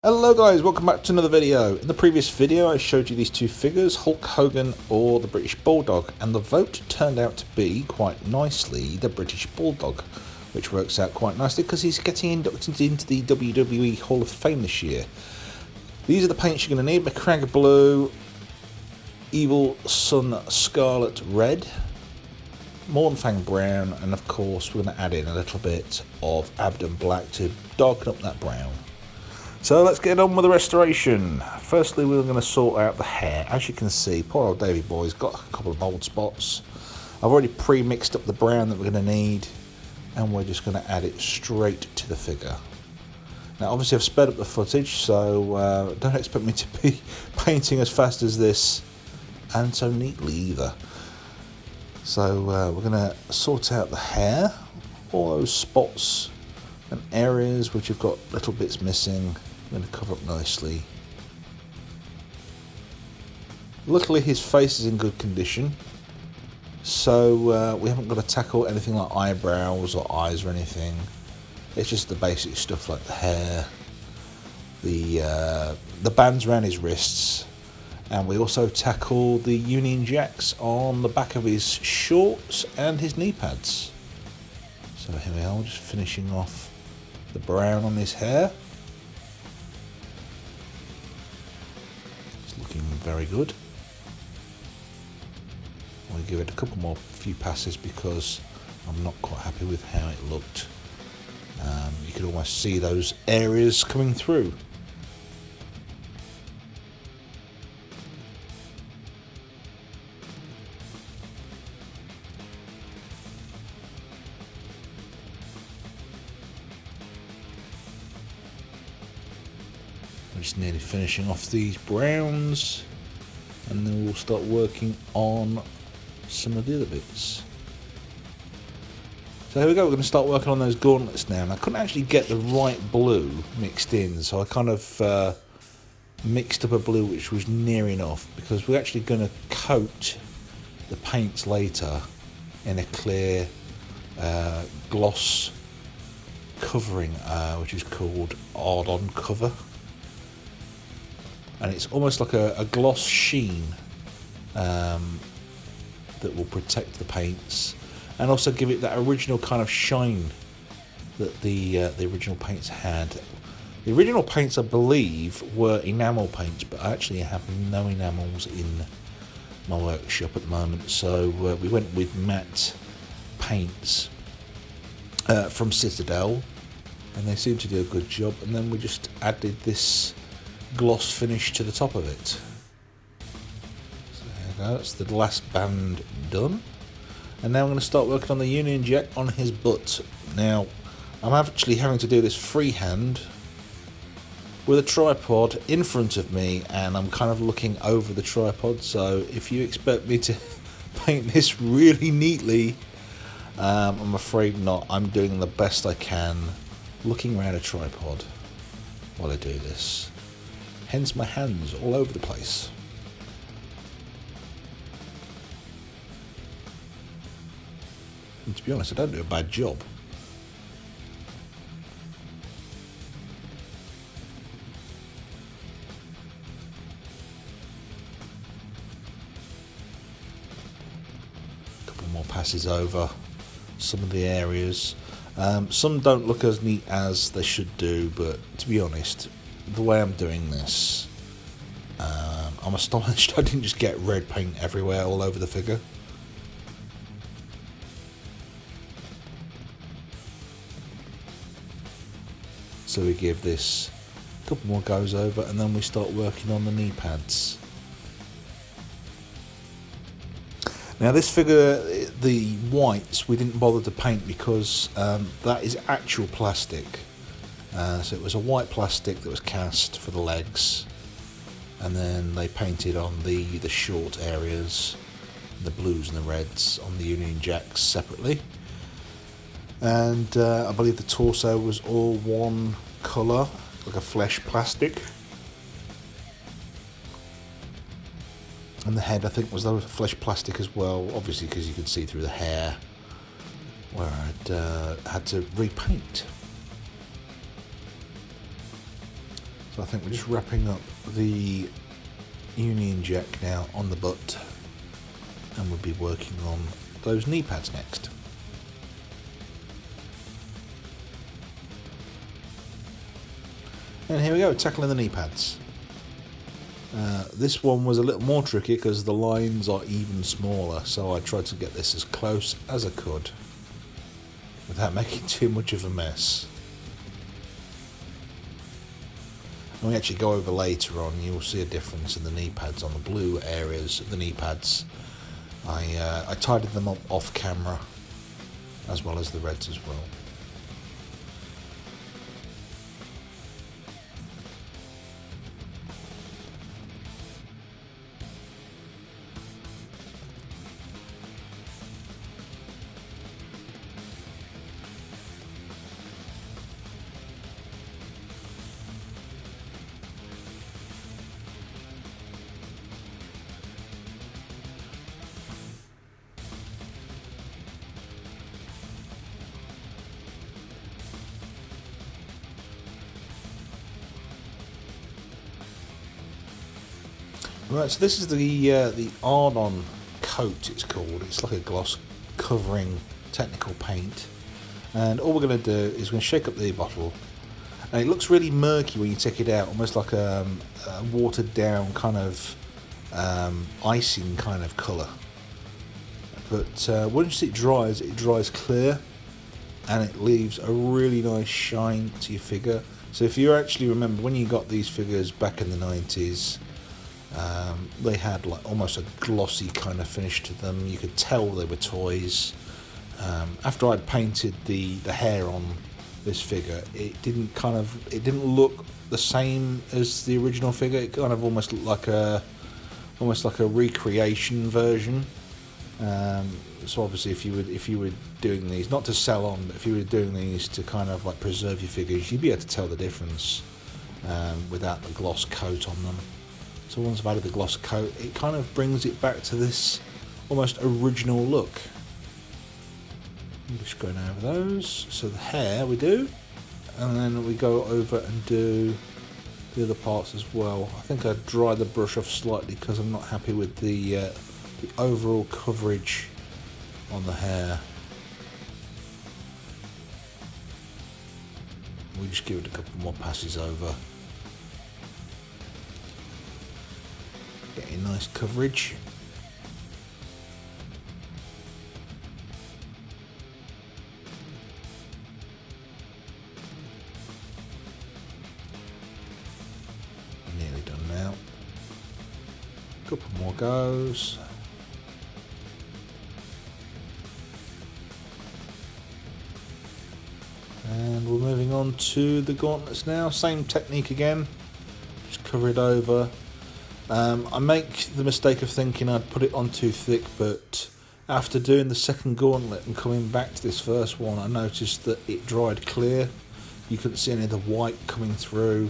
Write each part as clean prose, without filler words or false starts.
Hello guys, welcome back to another video. In the previous video I showed you these two figures, Hulk Hogan or the British Bulldog, and the vote turned out to be, quite nicely, the British Bulldog, which works out quite nicely because he's getting inducted into the WWE Hall of Fame this year. These are the paints you're going to need: McCragger Blue, Evil Sun Scarlet Red, Mornfang Brown, and of course we're going to add in a little bit of Abdon Black to darken up that brown. So let's get on with the restoration. Firstly, we're going to sort out the hair. As you can see, poor old Davy boy's got a couple of bald spots. I've already pre-mixed up the brown that we're going to need, and we're just going to add it straight to the figure. Now obviously I've sped up the footage, so don't expect me to be painting as fast as this and so neatly either. So we're going to sort out the hair, all those spots and areas which have got little bits missing. I'm going to cover up nicely. Luckily his face is in good condition, so we haven't got to tackle anything like eyebrows or eyes or anything. It's just the basic stuff like the hair, the bands around his wrists, and we also tackle the Union Jacks on the back of his shorts and his knee pads. So here we are, just finishing off the brown on his hair. It's looking very good. I'm going to give it a couple more few passes because I'm not quite happy with how it looked. You could almost see those areas coming through. I'm just nearly finishing off these browns, and then we'll start working on some of the other bits. So here we go, we're going to start working on those gauntlets now. And I couldn't actually get the right blue mixed in, so I kind of mixed up a blue which was near enough, because we're actually going to coat the paints later in a clear gloss covering, which is called Ard On Cover. And it's almost like a gloss sheen that will protect the paints and also give it that original kind of shine that the original paints had. The original paints, I believe, were enamel paints, but I actually have no enamels in my workshop at the moment, so we went with matte paints from Citadel, and they seem to do a good job, and then we just added this gloss finish to the top of it. So there we go, that's the last band done. And now I'm going to start working on the Union Jack on his butt. Now, I'm actually having to do this freehand with a tripod in front of me, and I'm kind of looking over the tripod, so if you expect me to paint this really neatly, I'm afraid not. I'm doing the best I can looking around a tripod while I do this. Hence my hands all over the place. And to be honest, I don't do a bad job. A couple more passes over some of the areas. Some don't look as neat as they should do, but to be honest, the way I'm doing this, I'm astonished I didn't just get red paint everywhere all over the figure. So we give this a couple more goes over, and then we start working on the knee pads. Now this figure, the whites, we didn't bother to paint because that is actual plastic. So it was a white plastic that was cast for the legs, and then they painted on the short areas, the blues and the reds on the Union Jacks separately. And I believe the torso was all one colour, like a flesh plastic. And the head, I think, was the flesh plastic as well, obviously because you could see through the hair, where I'd had to repaint. So I think we're just wrapping up the Union Jack now on the butt, and we'll be working on those knee pads next. And here we go, tackling the knee pads. This one was a little more tricky because the lines are even smaller, so I tried to get this as close as I could without making too much of a mess. When we actually go over later on, you'll see a difference in the knee pads on the blue areas of the knee pads. I tidied them up off camera, as well as the reds as well. Right, so this is the Ardon coat, it's called. It's like a gloss covering technical paint. And all we're going to do is we're going to shake up the bottle. And it looks really murky when you take it out, almost like a watered down kind of icing kind of colour. But once it dries clear, and it leaves a really nice shine to your figure. So if you actually remember when you got these figures back in the 90s, they had like almost a glossy kind of finish to them. You could tell they were toys. After I'd painted the hair on this figure, it didn't look the same as the original figure. It kind of almost looked like a recreation version. So obviously, if you were doing these not to sell on, but if you were doing these to kind of like preserve your figures, you'd be able to tell the difference without the gloss coat on them. So once I've added the gloss coat, it kind of brings it back to this almost original look. I'm just going over those. So the hair we do, and then we go over and do the other parts as well. I think I dry the brush off slightly because I'm not happy with the overall coverage on the hair. We just give it a couple more passes over. Getting nice coverage. Nearly done now. Couple more goes. And we're moving on to the gauntlets now. Same technique again. Just cover it over. I make the mistake of thinking I'd put it on too thick, but after doing the second gauntlet and coming back to this first one, I noticed that it dried clear. You couldn't see any of the white coming through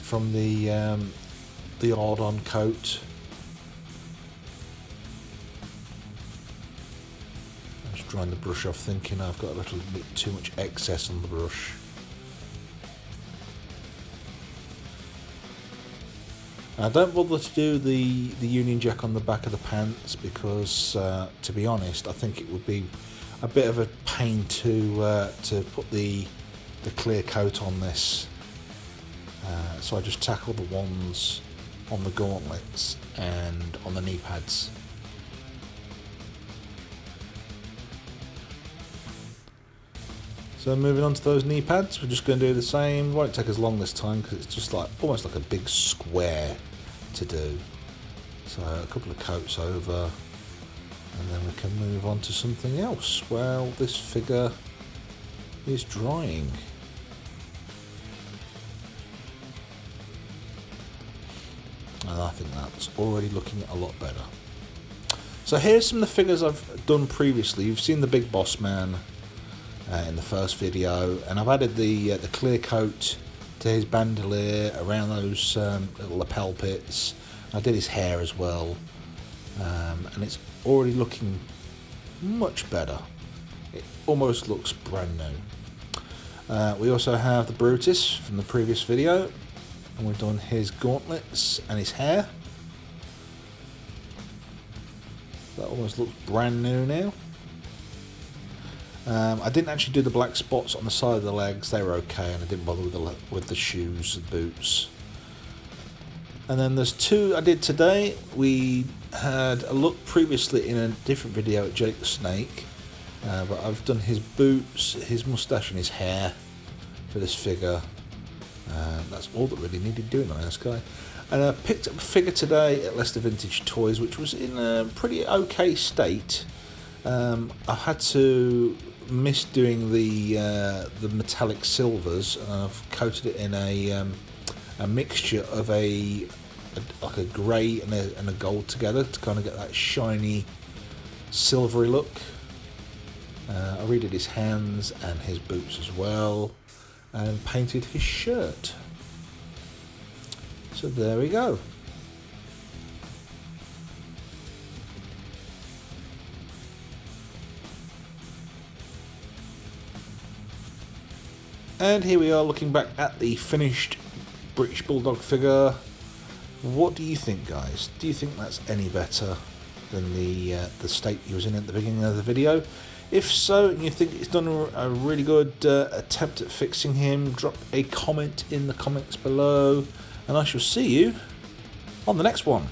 from the Ardon coat. I was drying the brush off, thinking I've got a little bit too much excess on the brush. I don't bother to do the Union Jack on the back of the pants because, to be honest, I think it would be a bit of a pain to put the clear coat on this. So I just tackle the ones on the gauntlets and on the knee pads. So moving on to those knee pads, we're just going to do the same. It won't take as long this time because it's just like almost like a big square to do. So a couple of coats over, and then we can move on to something else while this figure is drying. And I think that's already looking a lot better. So here's some of the figures I've done previously. You've seen the Big Boss Man in the first video, and I've added the clear coat to his bandolier around those little lapel pits. I did his hair as well, and it's already looking much better. It almost looks brand new. We also have the Brutus from the previous video, And we've done his gauntlets and his hair. That almost looks brand new now. I didn't actually do the black spots on the side of the legs. They were okay, and I didn't bother with the shoes and boots. And then there's two I did today. We had a look previously in a different video at Jake the Snake, but I've done his boots, his moustache and his hair for this figure. That's all that really needed doing on this guy. And I picked up a figure today at Leicester Vintage Toys, which was in a pretty okay state. I had to miss doing the metallic silvers, and I've coated it in a mixture of like a grey and a gold together to kind of get that shiny silvery look. I redid his hands and his boots as well, and painted his shirt. So there we go. And here we are looking back at the finished British Bulldog figure. What do you think, guys? Do you think that's any better than the state he was in at the beginning of the video? If so, and you think it's done a really good attempt at fixing him, drop a comment in the comments below, and I shall see you on the next one.